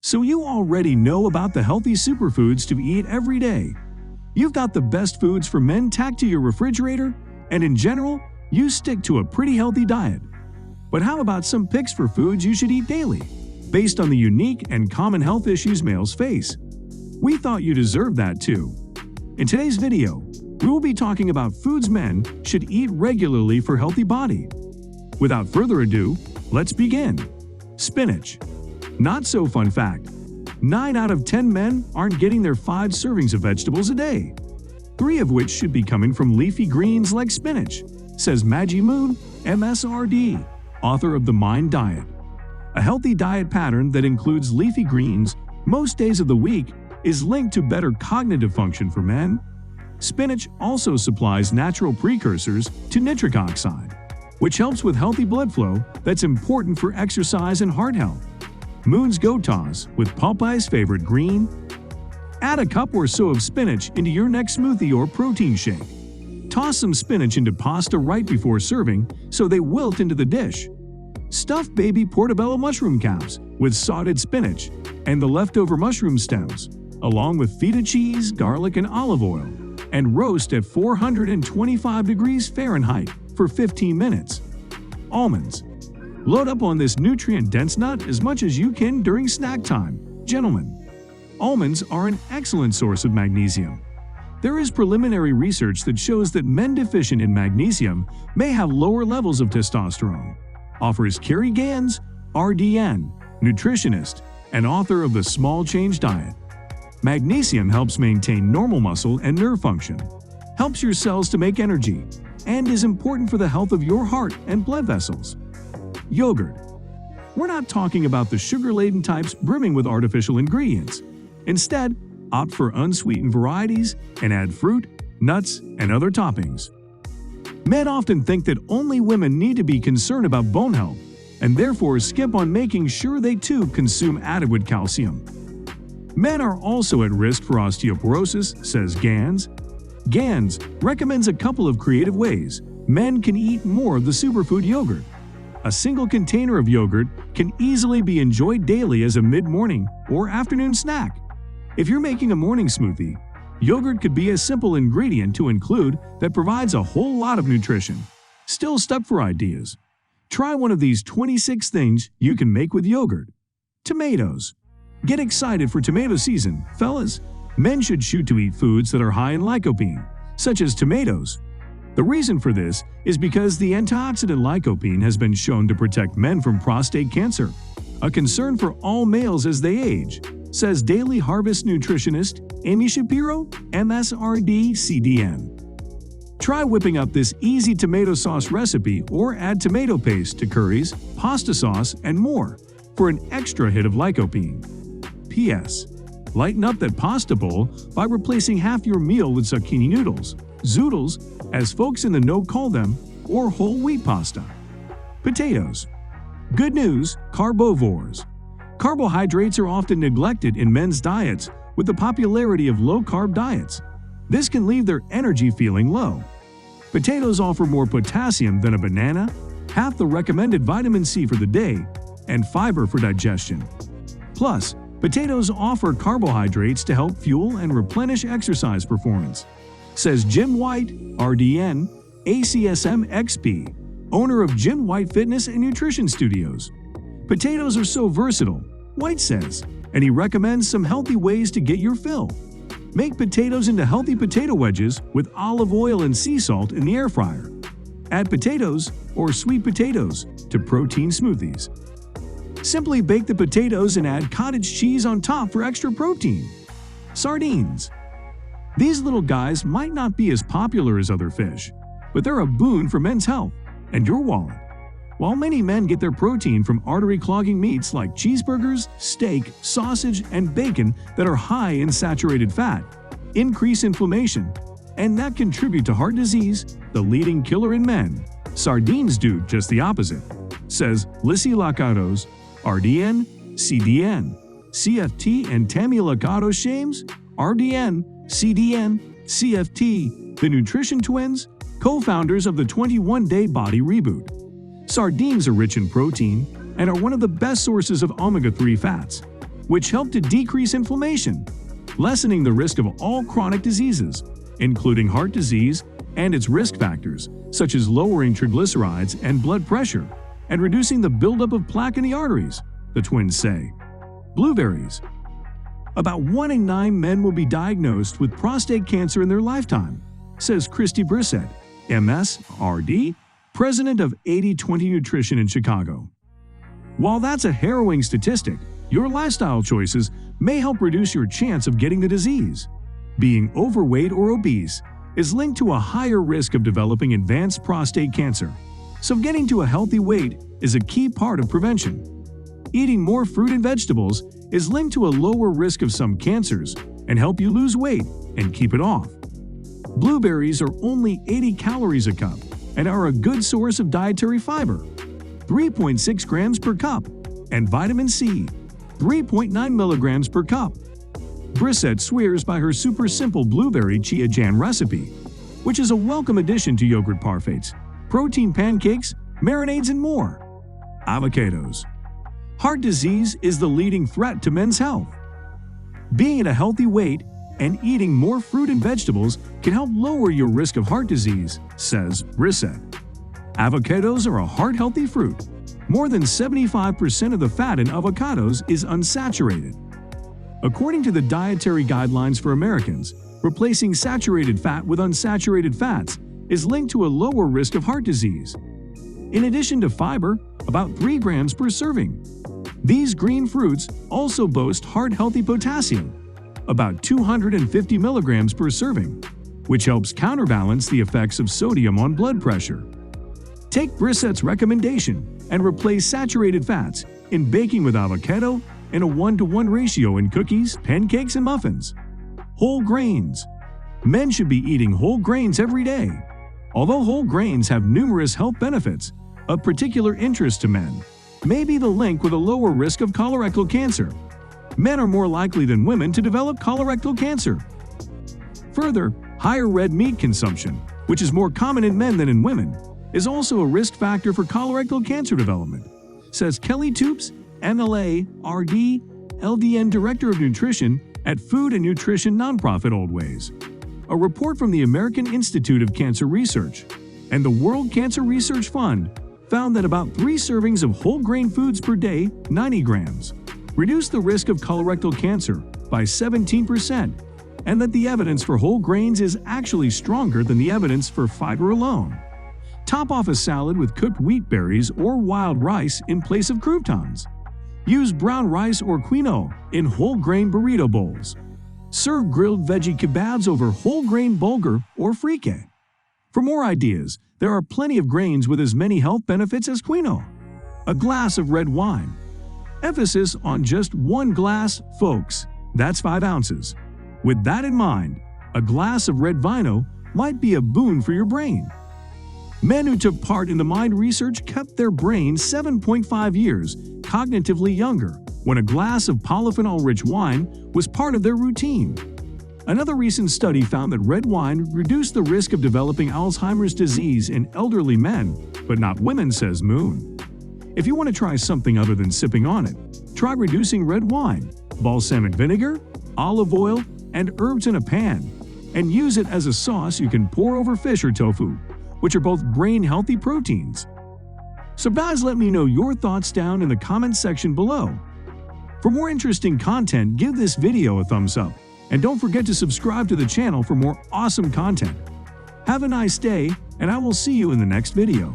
So you already know about the healthy superfoods to eat every day. You've got the best foods for men tacked to your refrigerator, and in general, you stick to a pretty healthy diet. But how about some picks for foods you should eat daily, based on the unique and common health issues males face? We thought you deserved that too. In today's video, we will be talking about foods men should eat regularly for healthy body. Without further ado, let's begin. Spinach. Not so fun fact. 9 out of 10 men aren't getting their 5 servings of vegetables a day, 3 of which should be coming from leafy greens like spinach, says Maggie Moon, MSRD, author of The Mind Diet. A healthy diet pattern that includes leafy greens most days of the week is linked to better cognitive function for men. Spinach also supplies natural precursors to nitric oxide, which helps with healthy blood flow that's important for exercise and heart health. Moon's Go Toss with Popeye's favorite green. Add a cup or so of spinach into your next smoothie or protein shake. Toss some spinach into pasta right before serving so they wilt into the dish. Stuff baby portobello mushroom caps with sauteed spinach and the leftover mushroom stems, along with feta cheese, garlic, and olive oil, and roast at 425 degrees Fahrenheit for 15 minutes. Almonds. Load up on this nutrient-dense nut as much as you can during snack time. Gentlemen, almonds are an excellent source of magnesium. There is preliminary research that shows that men deficient in magnesium may have lower levels of testosterone, offers Carrie Gans, RDN, nutritionist, and author of The Small Change Diet. Magnesium helps maintain normal muscle and nerve function, helps your cells to make energy, and is important for the health of your heart and blood vessels. Yogurt. We're not talking about the sugar-laden types brimming with artificial ingredients. Instead, opt for unsweetened varieties and add fruit, nuts, and other toppings. Men often think that only women need to be concerned about bone health, and therefore skip on making sure they too consume adequate calcium. Men are also at risk for osteoporosis, says Gans. Gans recommends a couple of creative ways men can eat more of the superfood yogurt. A single container of yogurt can easily be enjoyed daily as a mid-morning or afternoon snack. If you're making a morning smoothie, yogurt could be a simple ingredient to include that provides a whole lot of nutrition. Still stuck for ideas? Try one of these 26 things you can make with yogurt. Tomatoes. Get excited for tomato season, fellas. Men should shoot to eat foods that are high in lycopene, such as tomatoes. The reason for this is because the antioxidant lycopene has been shown to protect men from prostate cancer, a concern for all males as they age, says Daily Harvest nutritionist Amy Shapiro, MSRD CDN. Try whipping up this easy tomato sauce recipe or add tomato paste to curries, pasta sauce, and more for an extra hit of lycopene. P.S. Lighten up that pasta bowl by replacing half your meal with zucchini noodles, zoodles, as folks in the know call them, or whole wheat pasta. Potatoes. Good news, carbivores. Carbohydrates are often neglected in men's diets with the popularity of low-carb diets. This can leave their energy feeling low. Potatoes offer more potassium than a banana, half the recommended vitamin C for the day, and fiber for digestion. Plus, potatoes offer carbohydrates to help fuel and replenish exercise performance, says Jim White, RDN, ACSM XP, owner of Jim White Fitness and Nutrition Studios. Potatoes are so versatile, White says, and he recommends some healthy ways to get your fill. Make potatoes into healthy potato wedges with olive oil and sea salt in the air fryer. Add potatoes or sweet potatoes to protein smoothies. Simply bake the potatoes and add cottage cheese on top for extra protein. Sardines. These little guys might not be as popular as other fish, but they're a boon for men's health and your wallet. While many men get their protein from artery-clogging meats like cheeseburgers, steak, sausage, and bacon that are high in saturated fat, increase inflammation, and that contribute to heart disease, the leading killer in men, sardines do just the opposite, says Lissy Lacados, RDN, CDN, CFT, and Tammy Lacado Shames, RDN, CDN, CFT, the Nutrition Twins, co-founders of the 21-Day Body Reboot. Sardines are rich in protein and are one of the best sources of omega-3 fats. which help to decrease inflammation, lessening the risk of all chronic diseases, including heart disease and its risk factors, such as lowering triglycerides and blood pressure, and reducing the buildup of plaque in the arteries, the twins say. Blueberries. About 1 in 9 men will be diagnosed with prostate cancer in their lifetime, says Christy Brissett, MS.RD, president of 80/20 Nutrition in Chicago. While that's a harrowing statistic, your lifestyle choices may help reduce your chance of getting the disease. Being overweight or obese is linked to a higher risk of developing advanced prostate cancer, so getting to a healthy weight is a key part of prevention. Eating more fruit and vegetables is linked to a lower risk of some cancers and help you lose weight and keep it off. Blueberries are only 80 calories a cup and are a good source of dietary fiber, 3.6 grams per cup, and vitamin C, 3.9 milligrams per cup. Brissett swears by her super simple blueberry chia jam recipe, which is a welcome addition to yogurt parfaits, protein pancakes, marinades, and more. Avocados. Heart disease is the leading threat to men's health. Being at a healthy weight and eating more fruit and vegetables can help lower your risk of heart disease, says Brissett. Avocados are a heart-healthy fruit. More than 75% of the fat in avocados is unsaturated. According to the Dietary Guidelines for Americans, replacing saturated fat with unsaturated fats is linked to a lower risk of heart disease. In addition to fiber, about 3 grams per serving. These green fruits also boast heart-healthy potassium, about 250 milligrams per serving, which helps counterbalance the effects of sodium on blood pressure. Take Brissett's recommendation and replace saturated fats in baking with avocado in a 1-to-1 ratio in cookies, pancakes, and muffins. Whole grains. Men should be eating whole grains every day. Although whole grains have numerous health benefits, of particular interest to men may be the link with a lower risk of colorectal cancer. Men are more likely than women to develop colorectal cancer. Further, higher red meat consumption, which is more common in men than in women, is also a risk factor for colorectal cancer development, says Kelly Toops, MLA.RD, LDN Director of Nutrition at Food and Nutrition nonprofit Old Ways. A report from the American Institute of Cancer Research and the World Cancer Research Fund found that about 3 servings of whole grain foods per day, 90 grams, reduce the risk of colorectal cancer by 17%, and that the evidence for whole grains is actually stronger than the evidence for fiber alone. Top off a salad with cooked wheat berries or wild rice in place of croutons. Use brown rice or quinoa in whole grain burrito bowls. Serve grilled veggie kebabs over whole grain bulgur or frike. For more ideas, there are plenty of grains with as many health benefits as quinoa. A glass of red wine. Emphasis on just 1 glass, folks. That's 5 ounces. With that in mind, a glass of red vino might be a boon for your brain. Men who took part in the MIND research kept their brains 7.5 years cognitively younger when a glass of polyphenol-rich wine was part of their routine. Another recent study found that red wine reduced the risk of developing Alzheimer's disease in elderly men, but not women, says Moon. If you want to try something other than sipping on it, try reducing red wine, balsamic vinegar, olive oil, and herbs in a pan, and use it as a sauce you can pour over fish or tofu, which are both brain-healthy proteins. So guys, let me know your thoughts down in the comments section below. For more interesting content, give this video a thumbs up, and don't forget to subscribe to the channel for more awesome content. Have a nice day, and I will see you in the next video.